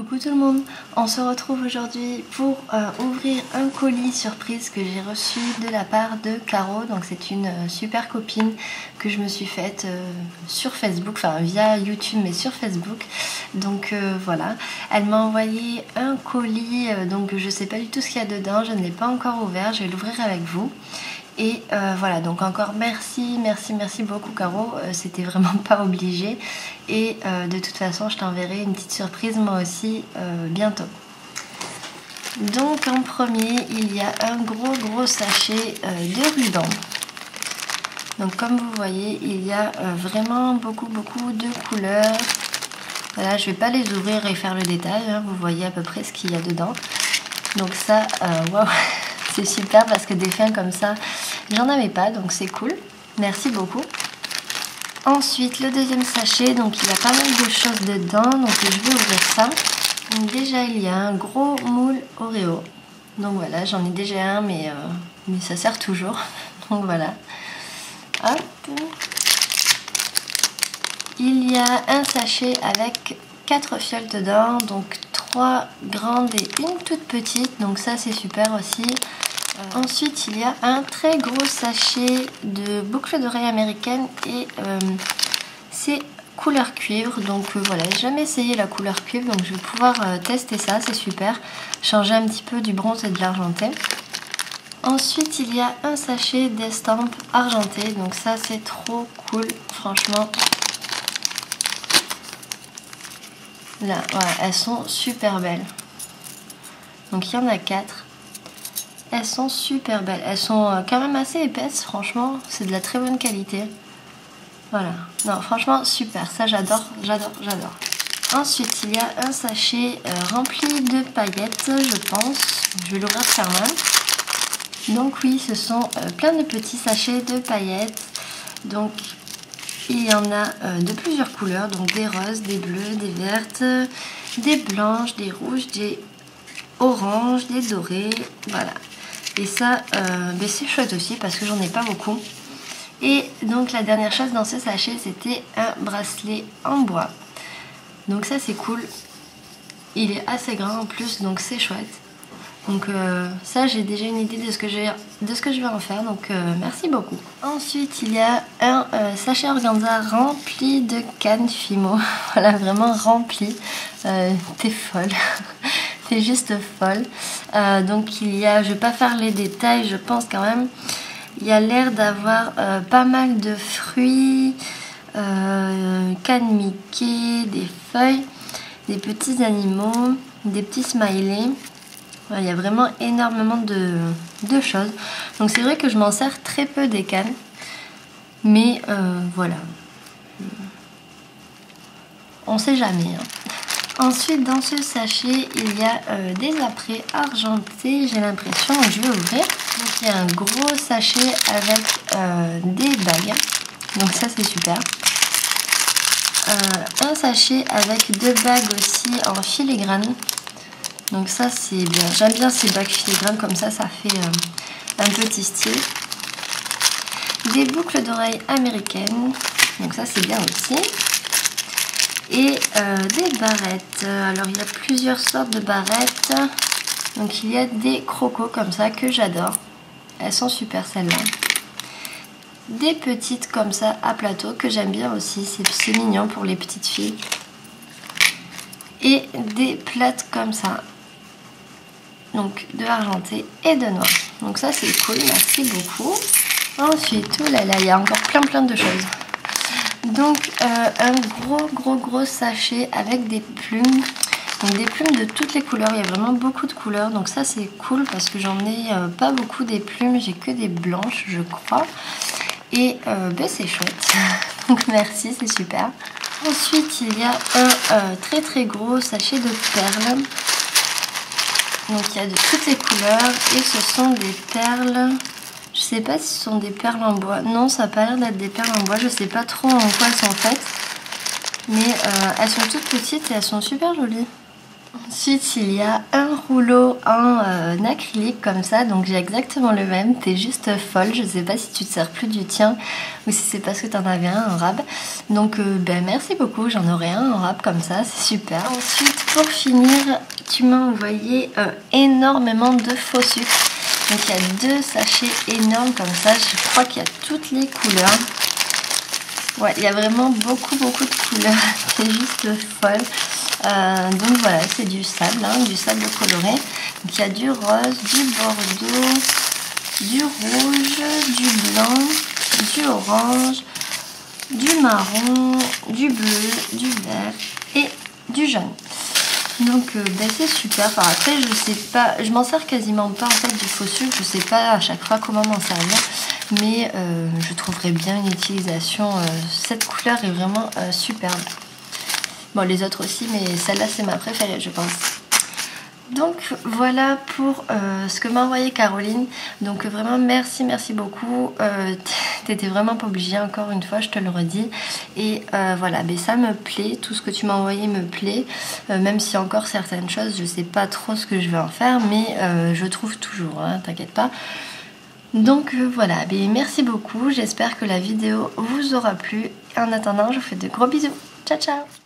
Coucou tout le monde, on se retrouve aujourd'hui pour ouvrir un colis surprise que j'ai reçu de la part de Caro. Donc c'est une super copine que je me suis faite sur Facebook, enfin via YouTube mais sur Facebook. Donc voilà, elle m'a envoyé un colis, donc je sais pas du tout ce qu'il y a dedans, je ne l'ai pas encore ouvert, je vais l'ouvrir avec vous. Et voilà, donc encore merci beaucoup Caro, c'était vraiment pas obligé. Et de toute façon je t'enverrai une petite surprise moi aussi bientôt. Donc en premier il y a un gros sachet de ruban. Donc comme vous voyez il y a vraiment beaucoup de couleurs. Voilà, je vais pas les ouvrir et faire le détail, hein, vous voyez à peu près ce qu'il y a dedans. Donc ça, waouh, c'est super parce que des fins comme ça, j'en avais pas, donc c'est cool. Merci beaucoup. Ensuite, le deuxième sachet, donc il y a pas mal de choses dedans, donc je vais ouvrir ça. Donc déjà, il y a un gros moule Oreo. Donc voilà, j'en ai déjà un, mais ça sert toujours. Donc voilà. Hop. Il y a un sachet avec 4 fioles dedans, donc 3 grandes et une toute petite, donc ça c'est super aussi. Ensuite il y a un très gros sachet de boucles d'oreilles américaines et c'est couleur cuivre. Donc voilà, j'ai jamais essayé la couleur cuivre, donc je vais pouvoir tester ça, c'est super. Changer un petit peu du bronze et de l'argenté. Ensuite il y a un sachet d'estampes argentées, donc ça c'est trop cool, franchement. Là, voilà, elles sont super belles. Donc il y en a 4. Elles sont super belles. Elles sont quand même assez épaisses, franchement. C'est de la très bonne qualité. Voilà. Non, franchement, super. Ça, j'adore. Ensuite, il y a un sachet rempli de paillettes, je pense. Je vais l'ouvrir quand même. Donc oui, ce sont plein de petits sachets de paillettes. Donc il y en a de plusieurs couleurs, donc des roses, des bleues, des vertes, des blanches, des rouges, des oranges, des dorés, voilà. Et ça, c'est chouette aussi parce que j'en ai pas beaucoup. Et donc la dernière chose dans ce sachet, c'était un bracelet en bois. Donc ça c'est cool. Il est assez grand en plus, donc c'est chouette. Donc ça j'ai déjà une idée de ce que je vais en faire, donc merci beaucoup. Ensuite il y a un sachet organza rempli de cannes Fimo. Voilà, vraiment rempli. T'es folle. T'es juste folle. Donc il y a, je vais pas faire les détails, je pense quand même. Il y a l'air d'avoir pas mal de fruits, cannes Mickey, des feuilles, des petits animaux, des petits smileys. Il y a vraiment énormément de choses. Donc c'est vrai que je m'en sers très peu des cannes. Mais voilà. On sait jamais. Hein. Ensuite dans ce sachet il y a des apprêts argentés, j'ai l'impression. Donc je vais ouvrir. Donc il y a un gros sachet avec des bagues. Donc ça c'est super. Un sachet avec 2 bagues aussi en filigrane. Donc ça c'est bien, j'aime bien ces bagues filigranes comme ça, ça fait un petit style. Des boucles d'oreilles américaines, donc ça c'est bien aussi. Et des barrettes, alors il y a plusieurs sortes de barrettes. Donc il y a des crocos comme ça que j'adore, elles sont super celles-là. Des petites comme ça à plateau que j'aime bien aussi, c'est mignon pour les petites filles. Et des plates comme ça. Donc de argenté et de noir. Donc ça c'est cool, merci beaucoup. Ensuite, oh là là, il y a encore plein de choses. Donc un gros sachet avec des plumes. Donc des plumes de toutes les couleurs, il y a vraiment beaucoup de couleurs. Donc ça c'est cool parce que j'en ai pas beaucoup des plumes, j'ai que des blanches je crois. Et c'est chouette. Donc merci, c'est super. Ensuite il y a un très gros sachet de perles. Donc il y a de toutes les couleurs et ce sont des perles, je sais pas si ce sont des perles en bois, non ça n'a pas l'air d'être des perles en bois, je sais pas trop en quoi elles sont faites, mais elles sont toutes petites et elles sont super jolies. Ensuite, il y a un rouleau en acrylique comme ça, donc j'ai exactement le même. T'es juste folle, je sais pas si tu te sers plus du tien ou si c'est parce que t'en avais un en rab. Donc ben merci beaucoup, j'en aurai un en rab comme ça, c'est super. Ensuite, pour finir, tu m'as envoyé énormément de faux sucre. Donc il y a 2 sachets énormes comme ça, je crois qu'il y a toutes les couleurs. Ouais, il y a vraiment beaucoup de couleurs, c'est juste folle. Donc voilà, c'est du sable coloré. Donc il y a du rose, du bordeaux, du rouge, du blanc, du orange, du marron, du bleu, du vert et du jaune. Donc ben c'est super. Enfin, après je sais pas, je m'en sers quasiment pas en fait du faux sucre, je sais pas à chaque fois comment m'en servir, mais je trouverais bien une utilisation. Cette couleur est vraiment superbe. Bon, les autres aussi, mais celle-là c'est ma préférée je pense. Donc voilà pour ce que m'a envoyé Caroline. Donc vraiment merci beaucoup. T'étais vraiment pas obligée, encore une fois je te le redis. Et voilà, mais ça me plaît, tout ce que tu m'as envoyé me plaît. Même si encore certaines choses je sais pas trop ce que je vais en faire, mais je trouve toujours, hein, t'inquiète pas. Donc voilà, mais merci beaucoup, j'espère que la vidéo vous aura plu. En attendant, je vous fais de gros bisous. Ciao ciao.